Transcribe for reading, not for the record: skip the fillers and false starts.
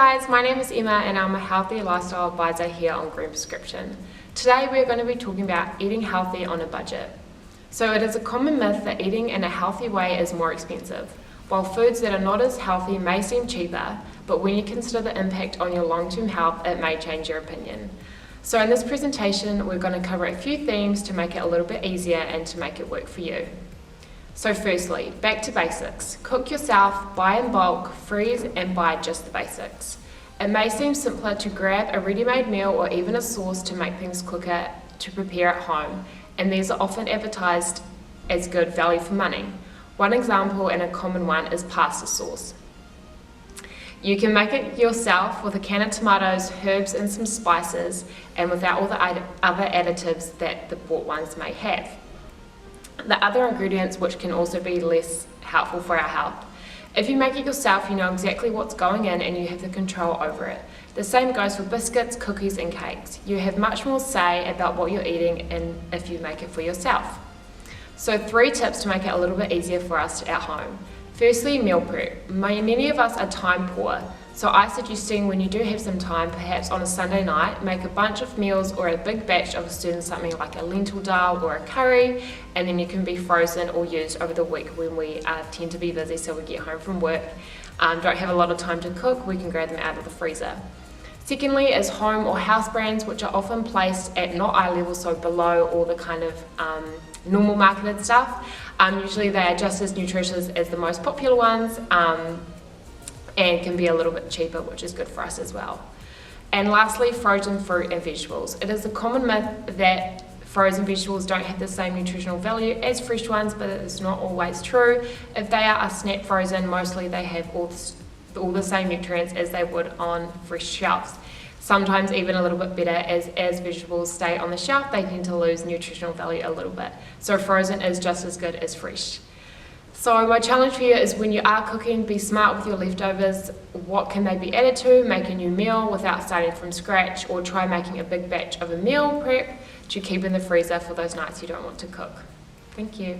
guys, my name is Emma and I'm a healthy lifestyle advisor here on Green Prescription. Today we're going to be talking about eating healthy on a budget. So it is a common myth that eating in a healthy way is more expensive, while foods that are not as healthy may seem cheaper, but when you consider the impact on your long-term health, it may change your opinion. So in this presentation, we're going to cover a few themes to make it a little bit easier and to make it work for you. So firstly, back to basics. Cook yourself, buy in bulk, freeze and buy just the basics. It may seem simpler to grab a ready-made meal or even a sauce to make things quicker to prepare at home, and these are often advertised as good value for money. One example and a common one is pasta sauce. You can make it yourself with a can of tomatoes, herbs and some spices, and without all the other additives that the bought ones may have. The other ingredients which can also be less helpful for our health. If you make it yourself, you know exactly what's going in and you have the control over it. The same goes for biscuits, cookies and cakes. You have much more say about what you're eating and if you make it for yourself. So 3 tips to make it a little bit easier for us at home. Firstly, meal prep. Many of us are time poor, so I suggesting when you do have some time, perhaps on a Sunday night, make a bunch of meals or a big batch of something like a lentil dal or a curry, and then you can be frozen or used over the week when we tend to be busy, so we get home from work, don't have a lot of time to cook, we can grab them out of the freezer. Secondly is home or house brands, which are often placed at not eye level, so below all the kind of normal marketed stuff. Usually they are just as nutritious as the most popular ones and can be a little bit cheaper, which is good for us as well. And lastly, frozen fruit and vegetables. It is a common myth that frozen vegetables don't have the same nutritional value as fresh ones, but it is not always true. If they are snap frozen, mostly they have all the same nutrients as they would on fresh shelves. Sometimes even a little bit better, as vegetables stay on the shelf, they tend to lose nutritional value a little bit. So frozen is just as good as fresh. So my challenge for you is when you are cooking, be smart with your leftovers. What can they be added to? Make a new meal without starting from scratch, or try making a big batch of a meal prep to keep in the freezer for those nights you don't want to cook. Thank you.